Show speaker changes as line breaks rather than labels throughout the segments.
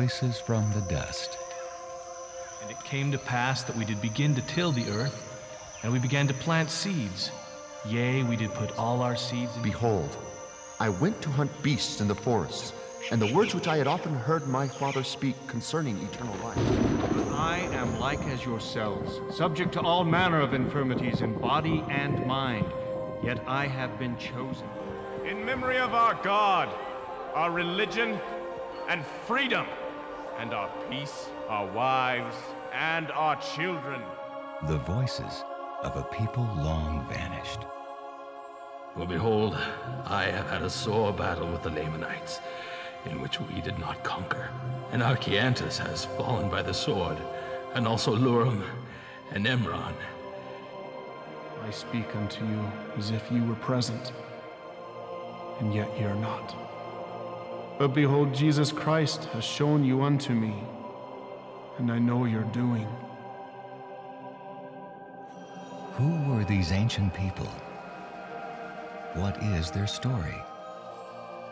voices from the dust.
And it came to pass that we did begin to till the earth, and we began to plant seeds. Yea, we did put all our seeds in...
Behold, I went to hunt beasts in the forests, and the words which I had often heard my father speak concerning eternal life.
I am like as yourselves, subject to all manner of infirmities in body and mind, yet I have been chosen. In memory of our God, our religion, and freedom, and our peace, our wives, and our children.
The voices of a people long vanished.
For behold, I have had a sore battle with the Lamanites, in which we did not conquer. And Archiantus has fallen by the sword, and also Luram and Emron.
I speak unto you as if you were present, and yet ye are not. But behold, Jesus Christ has shown you unto me, and I know your doing.
Who were these ancient people? What is their story?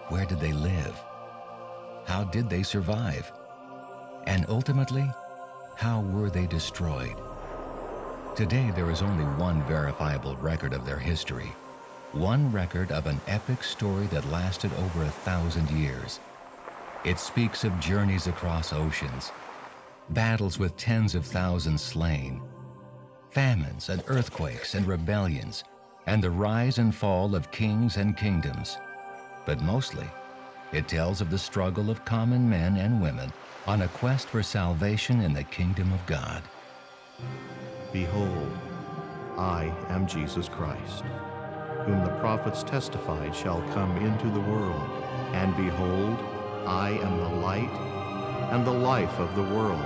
Where did they live? How did they survive? And ultimately, how were they destroyed? Today, there is only one verifiable record of their history. One record of an epic story that lasted over 1,000 years. It speaks of journeys across oceans, battles with tens of thousands slain, famines and earthquakes and rebellions, and the rise and fall of kings and kingdoms. But mostly, it tells of the struggle of common men and women on a quest for salvation in the kingdom of God.
Behold, I am Jesus Christ, whom the prophets testified shall come into the world. And behold, I am the light and the life of the world.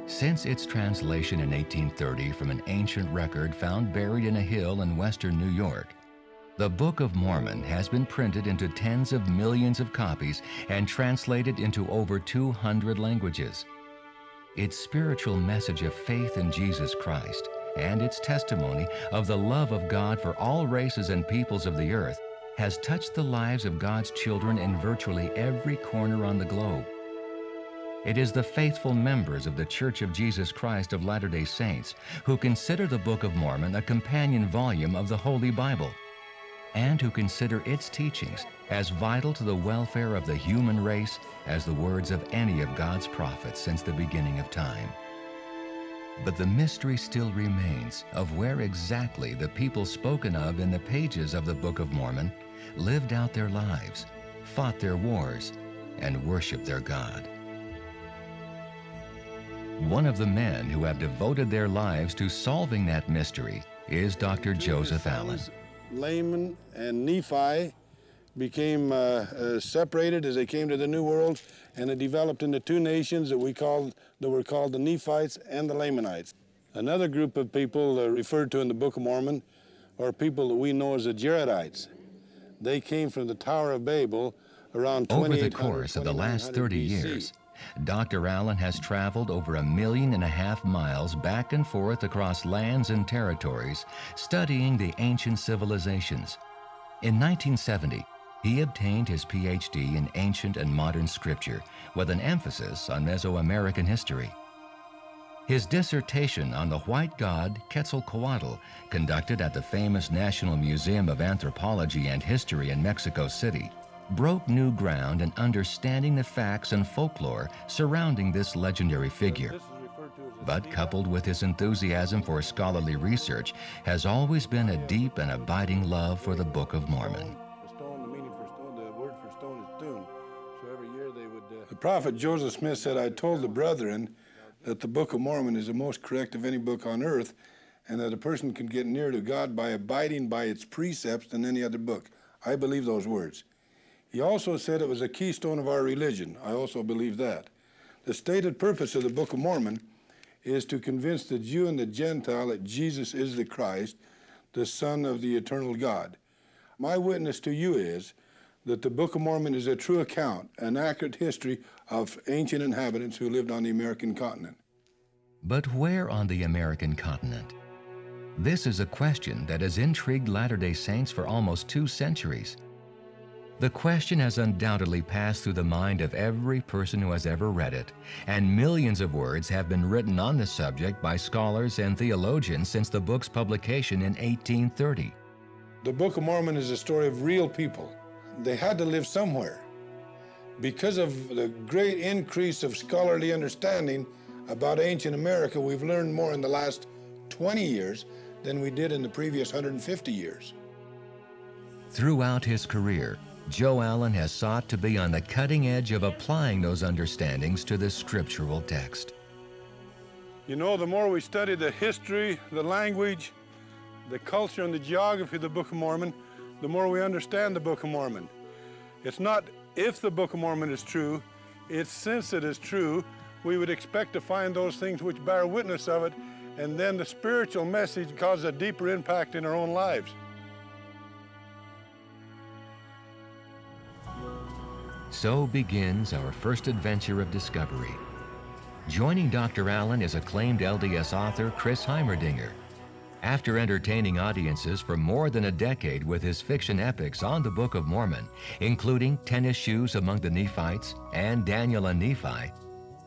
Since its translation in 1830 from an ancient record found buried in a hill in western New York, the Book of Mormon has been printed into tens of millions of copies and translated into over 200 languages. Its spiritual message of faith in Jesus Christ and its testimony of the love of God for all races and peoples of the earth has touched the lives of God's children in virtually every corner on the globe. It is the faithful members of the Church of Jesus Christ of Latter-day Saints who consider the Book of Mormon a companion volume of the Holy Bible, and who consider its teachings as vital to the welfare of the human race as the words of any of God's prophets since the beginning of time. But the mystery still remains of where exactly the people spoken of in the pages of the Book of Mormon lived out their lives, fought their wars, and worshiped their God. One of the men who have devoted their lives to solving that mystery is Dr. Joseph Allen.
Laman and Nephi became separated as they came to the New World, and it developed into two nations that were called the Nephites and the Lamanites. Another group of people referred to in the Book of Mormon are people that we know as the Jaredites. They came from the Tower of Babel around 2800
Over the course of the last 30 years, Dr. Allen has traveled over 1.5 million miles back and forth across lands and territories, studying the ancient civilizations. In 1970, he obtained his PhD in ancient and modern scripture with an emphasis on Mesoamerican history. His dissertation on the white god Quetzalcoatl, conducted at the famous National Museum of Anthropology and History in Mexico City, broke new ground in understanding the facts and folklore surrounding this legendary figure. But coupled with his enthusiasm for scholarly research has always been a deep and abiding love for the Book of Mormon.
The stone, the meaning for stone, the word for stone is tune. So every year they would... prophet Joseph Smith said, "I told the brethren that the Book of Mormon is the most correct of any book on earth, and that a person can get nearer to God by abiding by its precepts than any other book." I believe those words. He also said it was a keystone of our religion. I also believe that. The stated purpose of the Book of Mormon is to convince the Jew and the Gentile that Jesus is the Christ, the Son of the eternal God. My witness to you is that the Book of Mormon is a true account, an accurate history of ancient inhabitants who lived on the American continent.
But where on the American continent? This is a question that has intrigued Latter-day Saints for almost 2 centuries. The question has undoubtedly passed through the mind of every person who has ever read it, and millions of words have been written on the subject by scholars and theologians since the book's publication in 1830.
The Book of Mormon is a story of real people. They had to live somewhere. Because of the great increase of scholarly understanding about ancient America, we've learned more in the last 20 years than we did in the previous 150 years.
Throughout his career, Joe Allen has sought to be on the cutting edge of applying those understandings to the scriptural text.
You know, the more we study the history, the language, the culture, and the geography of the Book of Mormon, the more we understand the Book of Mormon. It's not if the Book of Mormon is true, it's since it is true, we would expect to find those things which bear witness of it, and then the spiritual message causes a deeper impact in our own lives.
So begins our first adventure of discovery. Joining Dr. Allen is acclaimed LDS author Christ Heimerdinger. After entertaining audiences for more than a decade with his fiction epics on the Book of Mormon, including Tennis Shoes Among the Nephites and Daniel and Nephi,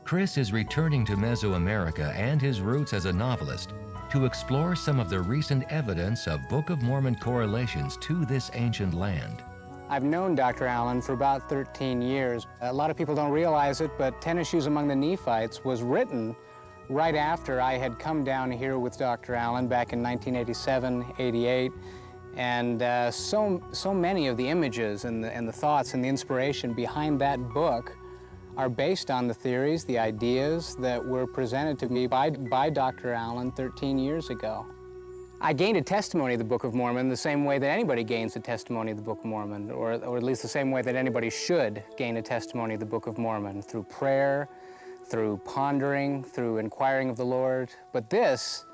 Chris is returning to Mesoamerica and his roots as a novelist to explore some of the recent evidence of Book of Mormon correlations to this ancient land.
I've known Dr. Allen for about 13 years. A lot of people don't realize it, but Tennis Shoes Among the Nephites was written right after I had come down here with Dr. Allen back in 1987, 88. And so many of the images and the thoughts and the inspiration behind that book are based on the theories, the ideas that were presented to me by Dr. Allen 13 years ago. I gained a testimony of the Book of Mormon the same way that anybody gains a testimony of the Book of Mormon, or at least the same way that anybody should gain a testimony of the Book of Mormon, through prayer, through pondering, through inquiring of the Lord. But this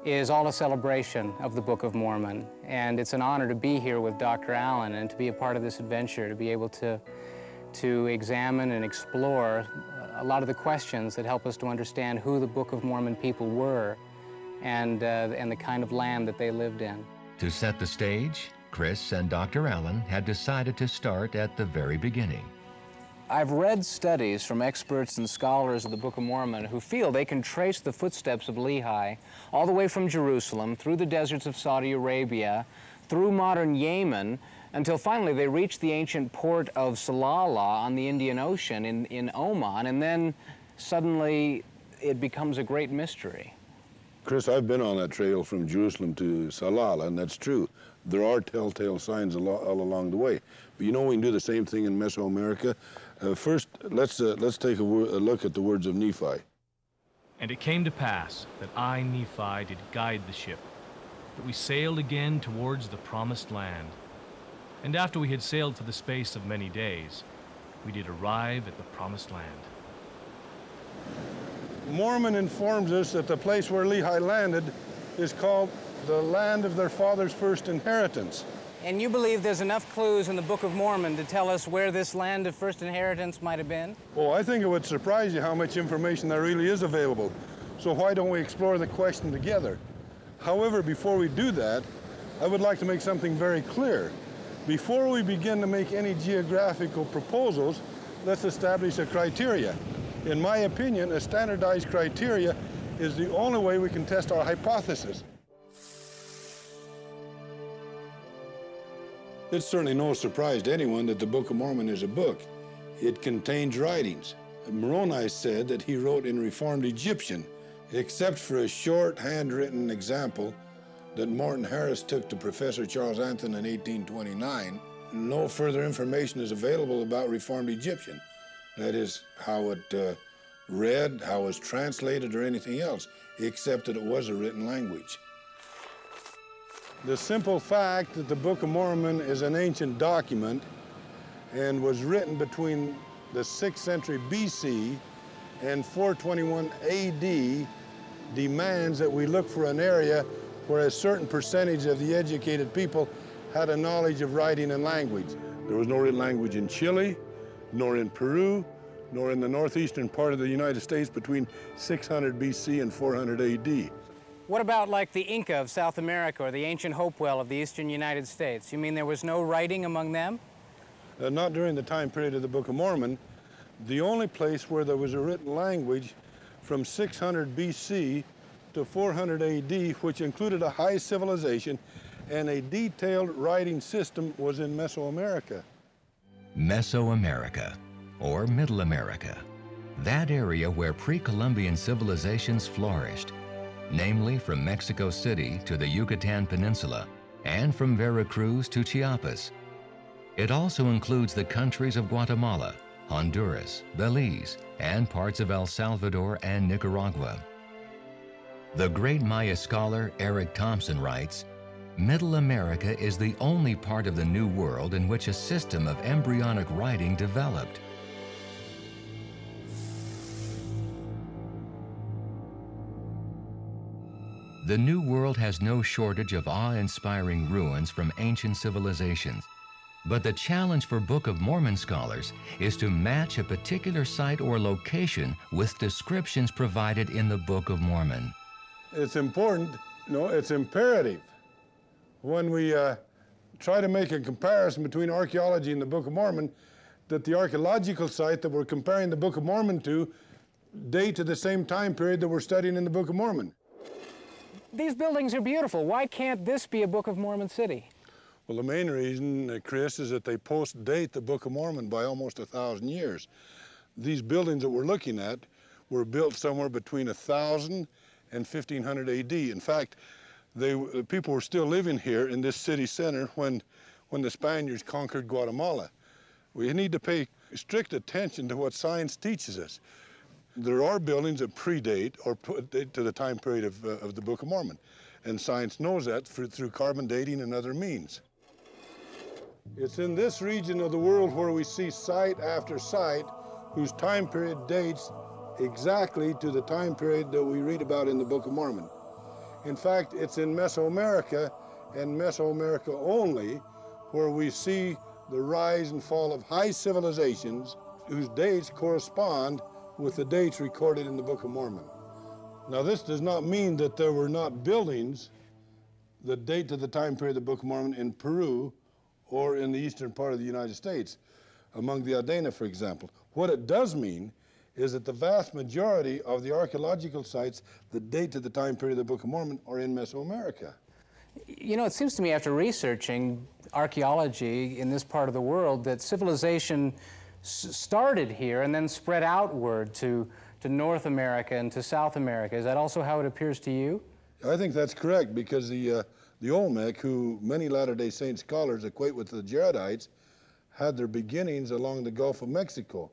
is all a celebration of the Book of Mormon, and it's an honor to be here with Dr. Allen and to be a part of this adventure, to be able to examine and explore a lot of the questions that help us to understand who the Book of Mormon people were and the kind of land that they lived in.
To set the stage, Chris and Dr. Allen had decided to start at the very beginning.
I've read studies from experts and scholars of the Book of Mormon who feel they can trace the footsteps of Lehi all the way from Jerusalem, through the deserts of Saudi Arabia, through modern Yemen, until finally they reach the ancient port of Salalah on the Indian Ocean in Oman, and then suddenly it becomes a great mystery.
Chris, I've been on that trail from Jerusalem to Salalah, and that's true. There are telltale signs all along the way. But you know, we can do the same thing in Mesoamerica. First, let's take a look at the words of Nephi.
And it came to pass that I, Nephi, did guide the ship, that we sailed again towards the promised land. And after we had sailed for the space of many days, we did arrive at the promised land.
Mormon informs us that the place where Lehi landed is called the land of their father's first inheritance.
And you believe there's enough clues in the Book of Mormon to tell us where this land of first inheritance might have been?
Oh, I think it would surprise you how much information there really is available. So why don't we explore the question together? However, before we do that, I would like to make something very clear. Before we begin to make any geographical proposals, let's establish a criteria. In my opinion, a standardized criteria is the only way we can test our hypothesis. It's certainly no surprise to anyone that the Book of Mormon is a book. It contains writings. Moroni said that he wrote in Reformed Egyptian, except for a short handwritten example that Morton Harris took to Professor Charles Anthon in 1829. No further information is available about Reformed Egyptian. That is, how it read, how it was translated, or anything else, except that it was a written language. The simple fact that the Book of Mormon is an ancient document and was written between the 6th century BC and 421 AD demands that we look for an area where a certain percentage of the educated people had a knowledge of writing and language. There was no written language in Chile, nor in Peru, nor in the northeastern part of the United States between 600 BC and 400 AD.
What about like the Inca of South America or the ancient Hopewell of the eastern United States? You mean there was no writing among them?
Not during the time period of the Book of Mormon. The only place where there was a written language from 600 BC to 400 AD, which included a high civilization and a detailed writing system, was in Mesoamerica.
Mesoamerica, or Middle America, that area where pre-Columbian civilizations flourished, namely from Mexico City to the Yucatan Peninsula and from Veracruz to Chiapas. It also includes the countries of Guatemala, Honduras, Belize, and parts of El Salvador and Nicaragua. The great Maya scholar Eric Thompson writes, Middle America is the only part of the New World in which a system of embryonic writing developed. The New World has no shortage of awe-inspiring ruins from ancient civilizations. But the challenge for Book of Mormon scholars is to match a particular site or location with descriptions provided in the Book of Mormon.
It's important, it's imperative when we try to make a comparison between archaeology and the Book of Mormon that the archaeological site that we're comparing the Book of Mormon to date to the same time period that we're studying in the Book of Mormon.
These buildings are beautiful. Why can't this be a Book of Mormon city?
Well, the main reason, Chris, is that they post-date the Book of Mormon by almost 1,000 years. These buildings that we're looking at were built somewhere between 1,000 and 1,500 AD. In fact, people were still living here in this city center when the Spaniards conquered Guatemala. We need to pay strict attention to what science teaches us. There are buildings that predate or date to the time period of the Book of Mormon, and science knows that through carbon dating and other means. It's in this region of the world where we see site after site whose time period dates exactly to the time period that we read about in the Book of Mormon. In fact, it's in Mesoamerica and Mesoamerica only where we see the rise and fall of high civilizations whose dates correspond with the dates recorded in the Book of Mormon. Now, this does not mean that there were not buildings that date to the time period of the Book of Mormon in Peru or in the eastern part of the United States, among the Adena, for example. What it does mean is that the vast majority of the archaeological sites that date to the time period of the Book of Mormon are in Mesoamerica.
You know, it seems to me after researching archaeology in this part of the world that civilization started here and then spread outward to North America and to South America. Is that also how it appears to you?
I think that's correct, because the Olmec, who many Latter-day Saint scholars equate with the Jaredites, had their beginnings along the Gulf of Mexico.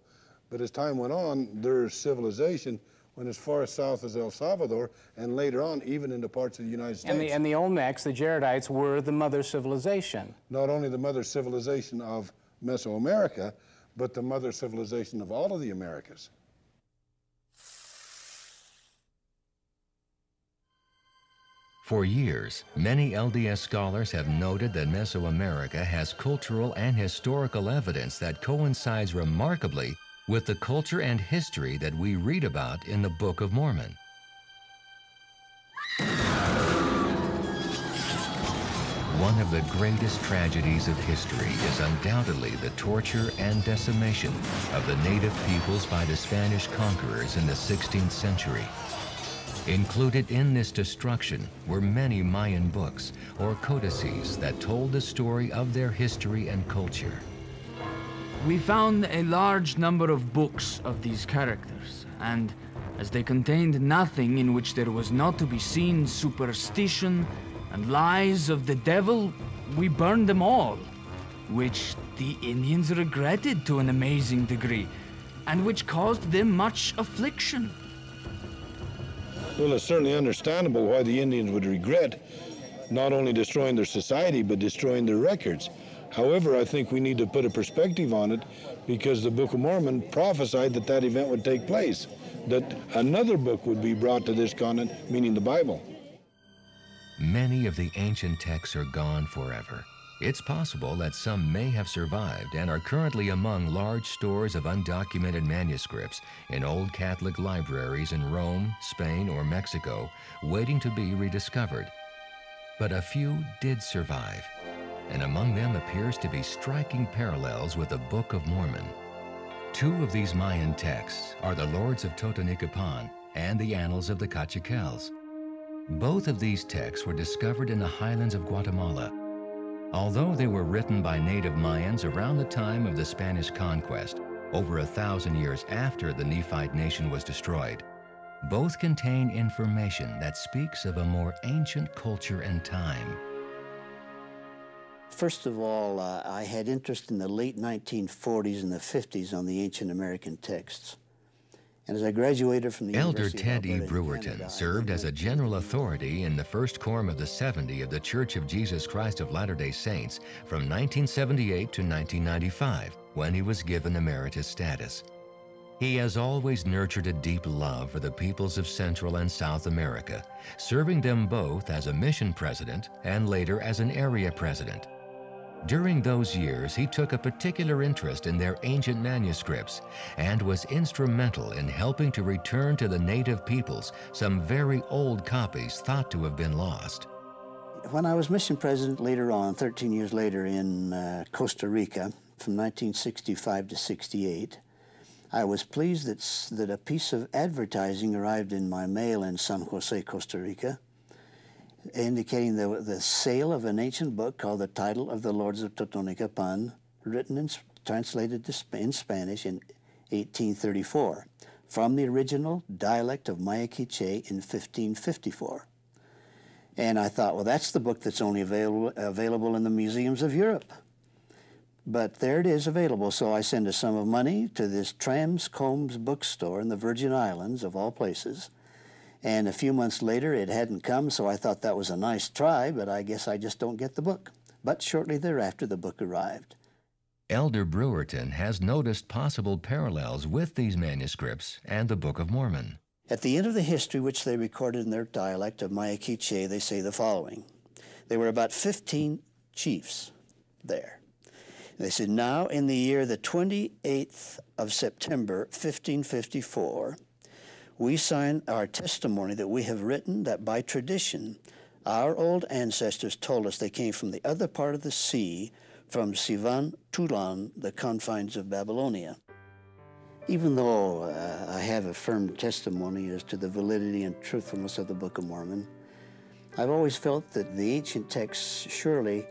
But as time went on, their civilization went as far south as El Salvador, and later on, even into parts of the United States.
And the Olmecs, the Jaredites, were the mother civilization.
Not only the mother civilization of Mesoamerica, but the mother civilization of all of the Americas.
For years, many LDS scholars have noted that Mesoamerica has cultural and historical evidence that coincides remarkably with the culture and history that we read about in the Book of Mormon. One of the greatest tragedies of history is undoubtedly the torture and decimation of the native peoples by the Spanish conquerors in the 16th century. Included in this destruction were many Mayan books or codices that told the story of their history and culture.
We found a large number of books of these characters, and as they contained nothing in which there was not to be seen superstition and lies of the devil, we burned them all, which the Indians regretted to an amazing degree. and which caused them much affliction.
Well, it's certainly understandable why the Indians would regret not only destroying their society, but destroying their records. However, I think we need to put a perspective on it, because the Book of Mormon prophesied that that event would take place, that another book would be brought to this continent, meaning the Bible.
Many of the ancient texts are gone forever. It's possible that some may have survived and are currently among large stores of undocumented manuscripts in old Catholic libraries in Rome, Spain, or Mexico, waiting to be rediscovered. But a few did survive, and among them appears to be striking parallels with the Book of Mormon. Two of these Mayan texts are the Lords of Totonicapán and the Annals of the Kachikels. Both of these texts were discovered in the highlands of Guatemala. Although they were written by native Mayans around the time of the Spanish conquest, over 1,000 years after the Nephite nation was destroyed, both contain information that speaks of a more ancient culture and time.
First of all, I had interest in the late 1940s and the 50s on the ancient American texts. And as I graduated from the
Elder
University
Ted
of
E.
Alberta in
Brewerton
Canada,
served as a general authority in the First Quorum of the 70 of the Church of Jesus Christ of Latter-day Saints from 1978 to 1995, when he was given emeritus status. He has always nurtured a deep love for the peoples of Central and South America, serving them both as a mission president and later as an area president. During those years, he took a particular interest in their ancient manuscripts and was instrumental in helping to return to the native peoples some very old copies thought to have been lost.
When I was mission president later on, 13 years later in Costa Rica, from 1965 to 68, I was pleased that a piece of advertising arrived in my mail in San Jose, Costa Rica, indicating the sale of an ancient book called The Title of the Lords of Totonicapán, written and translated in Spanish in 1834, from the original dialect of Maya Quiché in 1554. And I thought, well, that's the book that's only available in the museums of Europe. But there it is available, so I send a sum of money to this Tramscombs bookstore in the Virgin Islands, of all places. And a few months later, it hadn't come, so I thought that was a nice try, but I guess I just don't get the book. But shortly thereafter, the book arrived.
Elder Brewerton has noticed possible parallels with these manuscripts and the Book of Mormon.
At the end of the history, which they recorded in their dialect of Maya Quiché, they say the following. There were about 15 chiefs there. They said, now in the year the 28th of September, 1554, we sign our testimony that we have written that by tradition, our old ancestors told us they came from the other part of the sea, from Sivan Tulan, the confines of Babylonia. Even though I have a firm testimony as to the validity and truthfulness of the Book of Mormon, I've always felt that the ancient texts surely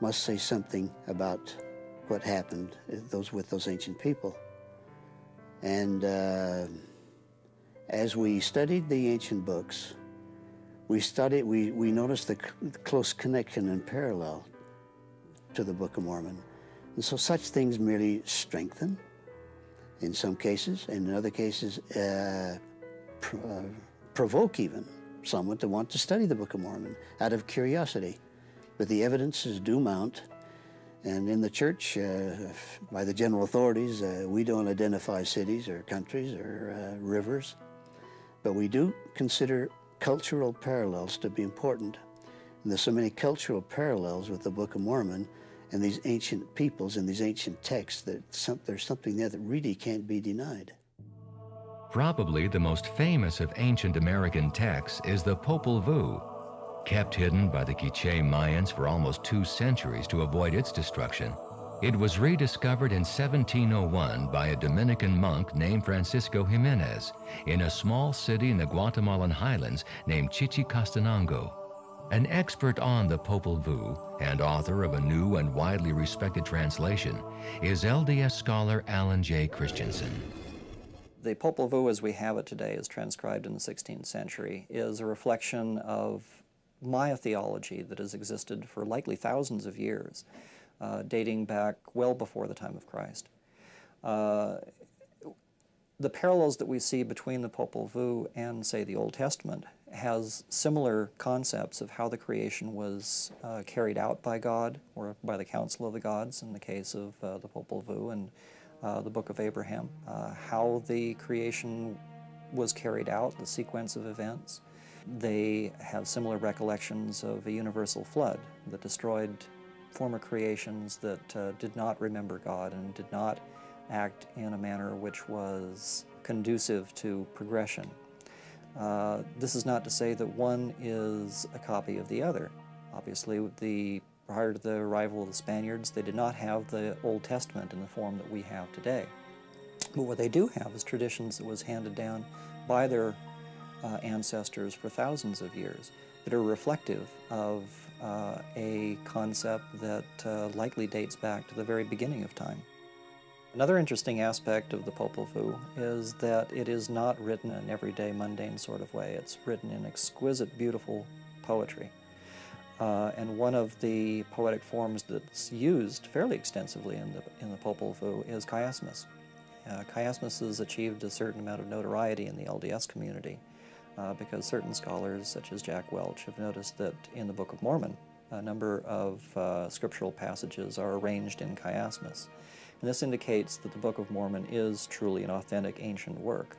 must say something about what happened with those ancient people. And as we studied the ancient books, we noticed the close connection and parallel to the Book of Mormon. And so such things merely strengthen, in some cases, and in other cases provoke even someone to want to study the Book of Mormon out of curiosity. But the evidences do mount, and in the church, by the general authorities, we don't identify cities or countries or rivers, but we do consider cultural parallels to be important. And there's so many cultural parallels with the Book of Mormon and these ancient peoples and these ancient texts that there's something there that really can't be denied.
Probably the most famous of ancient American texts is the Popol Vuh, kept hidden by the Quiché Mayans for almost 2 centuries to avoid its destruction. It was rediscovered in 1701 by a Dominican monk named Francisco Jimenez in a small city in the Guatemalan highlands named Chichicastenango. An expert on the Popol Vuh and author of a new and widely respected translation is LDS scholar Alan J. Christensen.
The Popol Vuh as we have it today, as transcribed in the 16th century, is a reflection of Maya theology that has existed for likely thousands of years, dating back well before the time of Christ. The parallels that we see between the Popol Vuh and, say, the Old Testament has similar concepts of how the creation was carried out by God, or by the Council of the Gods in the case of the Popol Vuh and the Book of Abraham, how the creation was carried out, the sequence of events. They have similar recollections of a universal flood that destroyed former creations that did not remember God and did not act in a manner which was conducive to progression. This is not to say that one is a copy of the other. Obviously, prior to the arrival of the Spaniards, they did not have the Old Testament in the form that we have today. But what they do have is traditions that was handed down by their ancestors for thousands of years that are reflective of a concept that likely dates back to the very beginning of time. Another interesting aspect of the Popol Vuh is that it is not written in an everyday, mundane sort of way. It's written in exquisite, beautiful poetry. And one of the poetic forms that's used fairly extensively in the Popol Vuh is chiasmus. Chiasmus has achieved a certain amount of notoriety in the LDS community because certain scholars, such as Jack Welch, have noticed that in the Book of Mormon, a number of scriptural passages are arranged in chiasmus. And this indicates that the Book of Mormon is truly an authentic ancient work.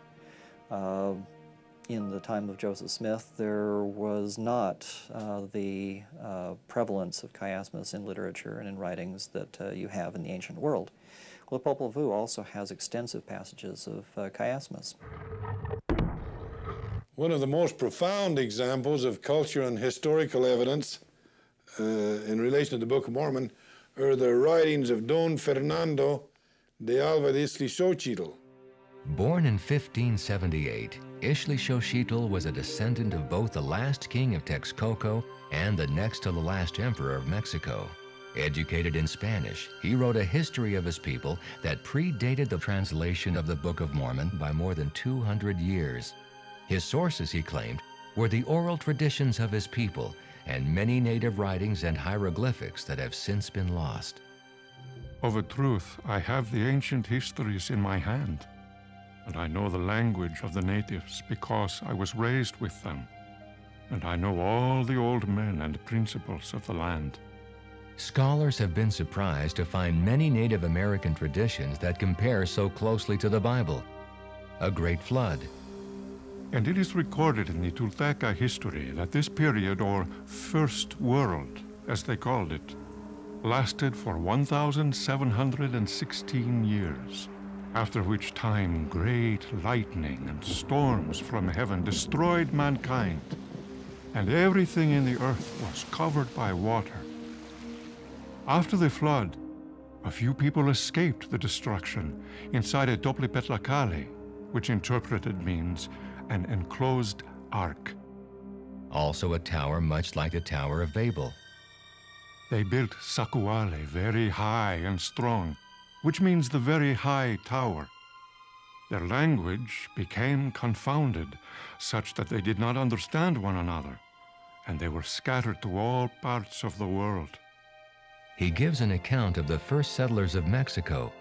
In the time of Joseph Smith, there was not the prevalence of chiasmus in literature and in writings that you have in the ancient world. Well, the Popol Vuh also has extensive passages of chiasmus.
One of the most profound examples of cultural and historical evidence in relation to the Book of Mormon are the writings of Don Fernando de Alvarez-Xochitl.
Born in 1578, Ixtlilxochitl was a descendant of both the last king of Texcoco and the next to the last emperor of Mexico. Educated in Spanish, he wrote a history of his people that predated the translation of the Book of Mormon by more than 200 years. His sources, he claimed, were the oral traditions of his people and many native writings and hieroglyphics that have since been lost.
Of a truth, I have the ancient histories in my hand, and I know the language of the natives because I was raised with them, and I know all the old men and principles of the land.
Scholars have been surprised to find many Native American traditions that compare so closely to the Bible. A great flood.
And it is recorded in the Tolteca history that this period, or First World, as they called it, lasted for 1,716 years, after which time great lightning and storms from heaven destroyed mankind, and everything in the earth was covered by water. After the flood, a few people escaped the destruction inside a Toplepetlacali, which interpreted means an enclosed ark.
Also a tower much like the Tower of Babel.
They built Sakuale very high and strong, which means the very high tower. Their language became confounded, such that they did not understand one another, and they were scattered to all parts of the world.
He gives an account of the first settlers of Mexico,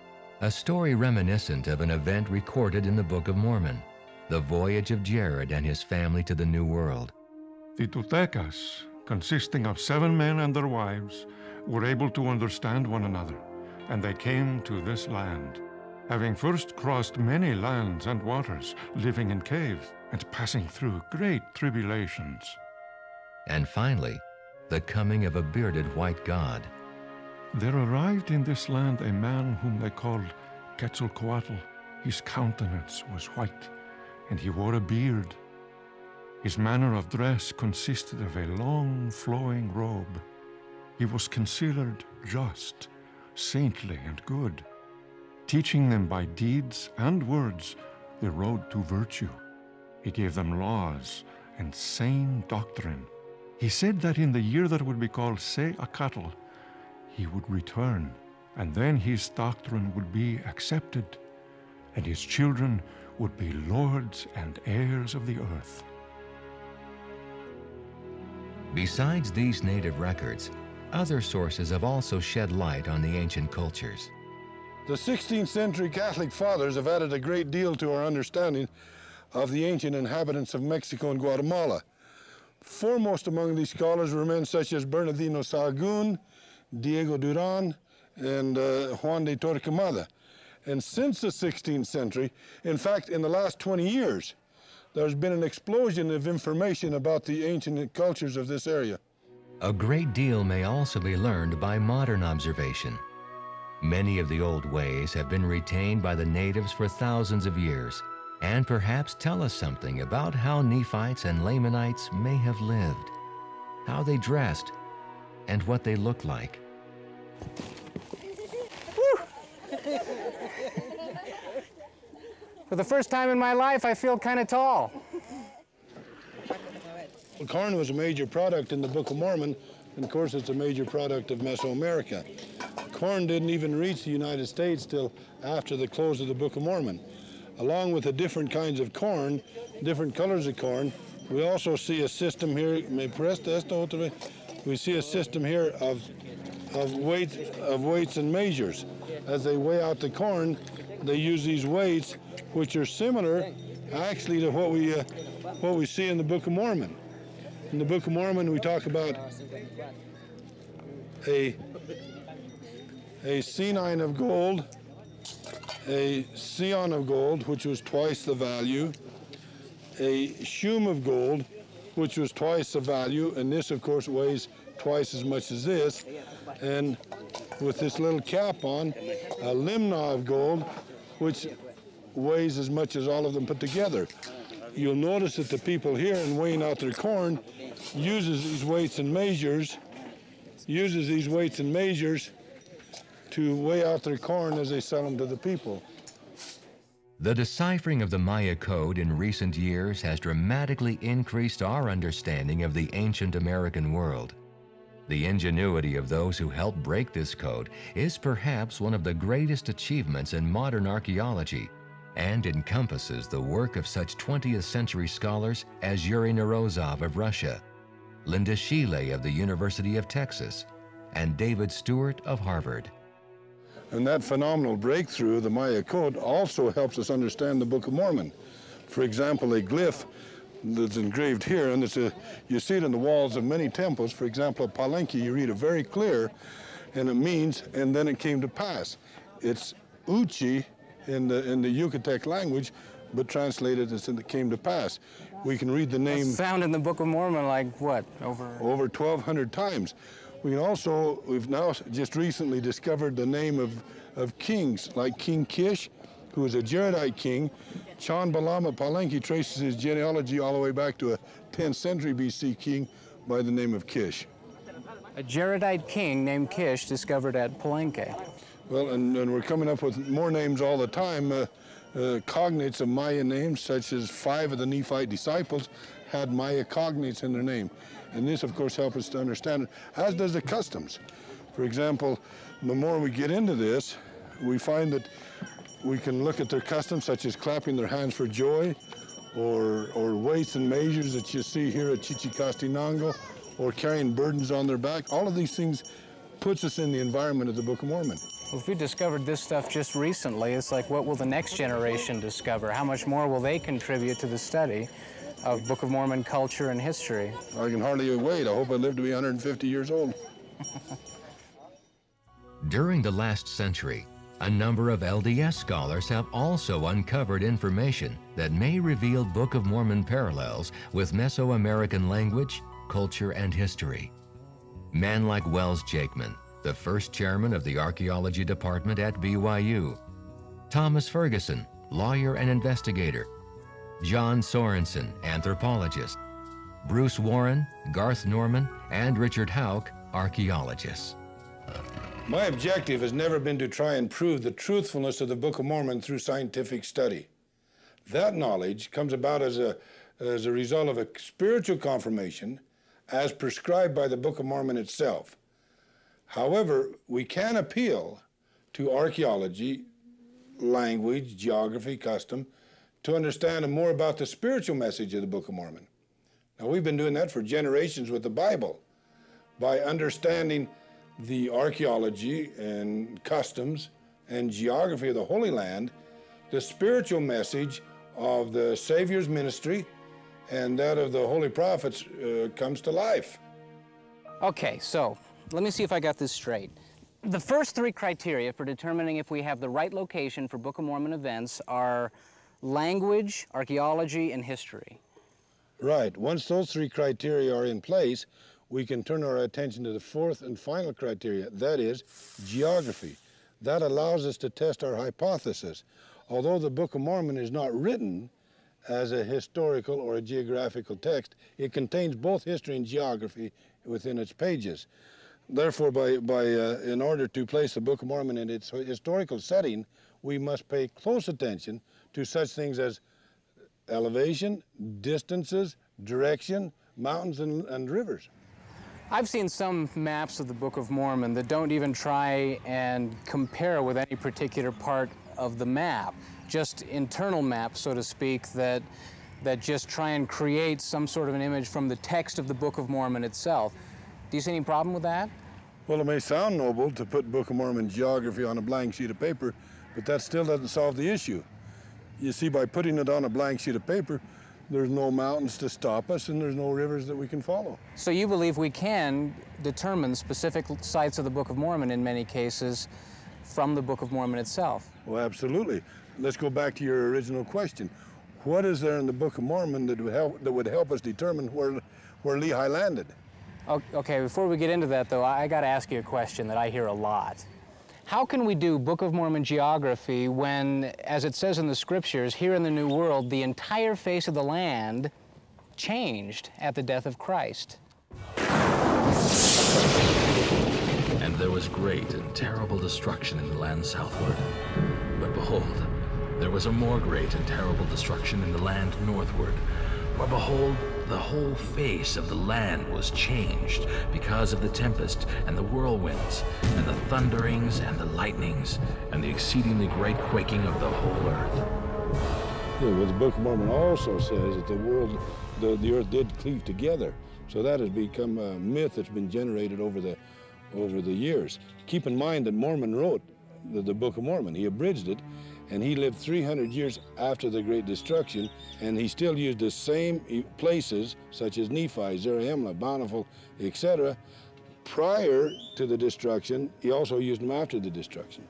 a story reminiscent of an event recorded in the Book of Mormon, the voyage of Jared and his family to the New World.
The Toltecas, consisting of 7 men and their wives, were able to understand one another, and they came to this land, having first crossed many lands and waters, living in caves, and passing through great tribulations.
And finally, the coming of a bearded white god.
There arrived in this land a man whom they called Quetzalcoatl. His countenance was white, and he wore a beard. His manner of dress consisted of a long, flowing robe. He was considered just, saintly, and good, teaching them by deeds and words the road to virtue. He gave them laws and sane doctrine. He said that in the year that would be called mesoAmerica, he would return, and then his doctrine would be accepted, and his children would be lords and heirs of the earth.
Besides these native records, other sources have also shed light on the ancient cultures.
The 16th century Catholic fathers have added a great deal to our understanding of the ancient inhabitants of Mexico and Guatemala. Foremost among these scholars were men such as Bernardino Sahagún, Diego Duran, and Juan de Torquemada. And since the 16th century, in fact, in the last 20 years, there's been an explosion of information about the ancient cultures of this area.
A great deal may also be learned by modern observation. Many of the old ways have been retained by the natives for thousands of years, and perhaps tell us something about how Nephites and Lamanites may have lived, how they dressed, and what they looked like.
For the first time in my life, I feel kind of tall.
Corn was a major product in the Book of Mormon, and of course it's a major product of Mesoamerica. Corn didn't even reach the United States till after the close of the Book of Mormon. Along with the different kinds of corn, different colors of corn, we also see a system here, we see a system here of weights and measures. As they weigh out the corn, they use these weights, which are similar actually to what we see in the Book of Mormon. In the Book of Mormon, we talk about a senine of gold, a seon of gold, which was twice the value, a shum of gold, which was twice the value, and this, of course, weighs twice as much as this, and with this little cap on, a limnah of gold, which weighs as much as all of them put together. You'll notice that the people here in weighing out their corn uses these weights and measures to weigh out their corn as they sell them to the people.
The deciphering of the Maya code in recent years has dramatically increased our understanding of the ancient American world. The ingenuity of those who helped break this code is perhaps one of the greatest achievements in modern archaeology, and encompasses the work of such 20th century scholars as Yuri Nerozov of Russia, Linda Sheeley of the University of Texas, and David Stewart of Harvard.
And that phenomenal breakthrough, the Maya code, also helps us understand the Book of Mormon. For example, a glyph that's engraved here, and you see it in the walls of many temples. For example, at Palenque, you read it very clear, and it means, and then it came to pass. It's Uchi in the Yucatec language, but translated as it came to pass. We can read the name.
It's found in the Book of Mormon like what, over
1,200 times. We can also, we've now just recently discovered the name of kings, like King Kish, who was a Jaredite king. Chan Balam of Palenque traces his genealogy all the way back to a 10th century BC king by the name of Kish.
A Jaredite king named Kish discovered at Palenque.
Well, and we're coming up with more names all the time. Cognates of Maya names, such as 5 of the Nephite disciples had Maya cognates in their name. And this, of course, helps us to understand it, as does the customs. For example, the more we get into this, we find that we can look at their customs, such as clapping their hands for joy, or weights and measures that you see here at Chichicastinango, or carrying burdens on their back. All of these things puts us in the environment of the Book of Mormon.
Well, if we discovered this stuff just recently, it's like, what will the next generation discover? How much more will they contribute to the study of Book of Mormon culture and history?
I can hardly wait. I hope I live to be 150 years old.
During the last century, a number of LDS scholars have also uncovered information that may reveal Book of Mormon parallels with Mesoamerican language, culture, and history. Men like Wells Jakeman, the first chairman of the archaeology department at BYU, Thomas Ferguson, lawyer and investigator, John Sorensen, anthropologist, Bruce Warren, Garth Norman, and Richard Houck, archaeologists.
My objective has never been to try and prove the truthfulness of the Book of Mormon through scientific study. That knowledge comes about as a result of a spiritual confirmation as prescribed by the Book of Mormon itself. However, we can appeal to archaeology, language, geography, custom, to understand more about the spiritual message of the Book of Mormon. Now, we've been doing that for generations with the Bible, by understanding the archaeology and customs and geography of the Holy Land, the spiritual message of the Savior's ministry and that of the Holy Prophets comes to life.
Okay, so let me see if I got this straight. The first three criteria for determining if we have the right location for Book of Mormon events are language, archaeology, and history.
Right. Once those three criteria are in place, we can turn our attention to the fourth and final criteria, that is geography. That allows us to test our hypothesis. Although the Book of Mormon is not written as a historical or a geographical text, it contains both history and geography within its pages. Therefore, in order to place the Book of Mormon in its historical setting, we must pay close attention to such things as elevation, distances, direction, mountains, and rivers.
I've seen some maps of the Book of Mormon that don't even try and compare with any particular part of the map, just internal maps, so to speak, that just try and create some sort of an image from the text of the Book of Mormon itself. Do you see any problem with that?
Well, it may sound noble to put Book of Mormon geography on a blank sheet of paper, but that still doesn't solve the issue. You see, by putting it on a blank sheet of paper, there's no mountains to stop us and there's no rivers that we can follow.
So you believe we can determine specific sites of the Book of Mormon in many cases from the Book of Mormon itself?
Well, absolutely. Let's go back to your original question. What is there in the Book of Mormon that would help us determine where Lehi landed?
Okay, before we get into that, though, I got to ask you a question that I hear a lot. How can we do Book of Mormon geography when, as it says in the scriptures, here in the New World, the entire face of the land changed at the death of Christ?
And there was great and terrible destruction in the land southward. But behold, there was a more great and terrible destruction in the land northward. For behold, the whole face of the land was changed because of the tempest and the whirlwinds and the thunderings and the lightnings and the exceedingly great quaking of the whole earth.
Yeah, well, the Book of Mormon also says that the earth did cleave together. So that has become a myth that's been generated over the years. Keep in mind that Mormon wrote the Book of Mormon. He abridged it, and he lived 300 years after the Great Destruction, and he still used the same places, such as Nephi, Zarahemla, Bountiful, etc. Prior to the destruction, he also used them after the destruction.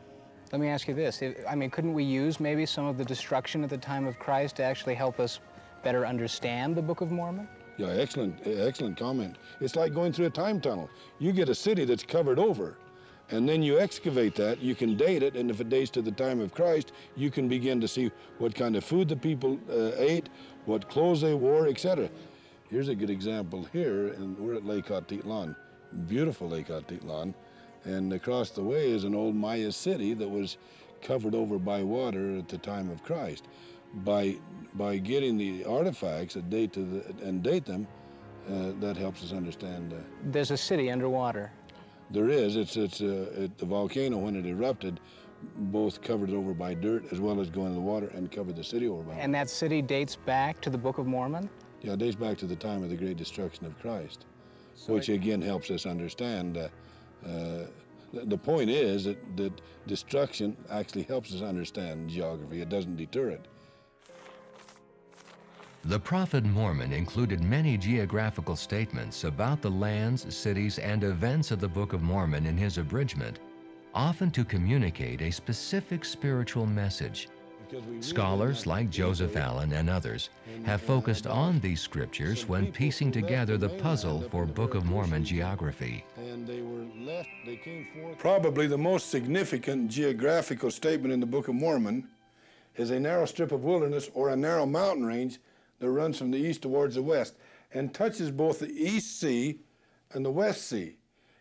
Let me ask you this. I mean, couldn't we use maybe some of the destruction at the time of Christ to actually help us better understand the Book of Mormon?
Yeah, excellent comment. It's like going through a time tunnel. You get a city that's covered over, and then you excavate that, you can date it, and if it dates to the time of Christ, you can begin to see what kind of food the people ate, what clothes they wore, etc. Here's a good example here, and we're at Lake Atitlan, beautiful Lake Atitlan, and across the way is an old Maya city that was covered over by water at the time of Christ. By getting the artifacts that date them, that helps us understand.
There's a city underwater.
There is. The volcano, when it erupted, both covered it over by dirt as well as going in the water and covered the city over by water.
And that city dates back to the Book of Mormon?
Yeah, it dates back to the time of the Great Destruction of Christ, which again helps us understand. The point is that destruction actually helps us understand geography. It doesn't deter it.
The Prophet Mormon included many geographical statements about the lands, cities, and events of the Book of Mormon in his abridgment, often to communicate a specific spiritual message. Scholars like Joseph Allen and others have focused on these scriptures when piecing together the puzzle for Book of Mormon geography.
Probably the most significant geographical statement in the Book of Mormon is a narrow strip of wilderness or a narrow mountain range that runs from the east towards the west and touches both the East Sea and the West Sea.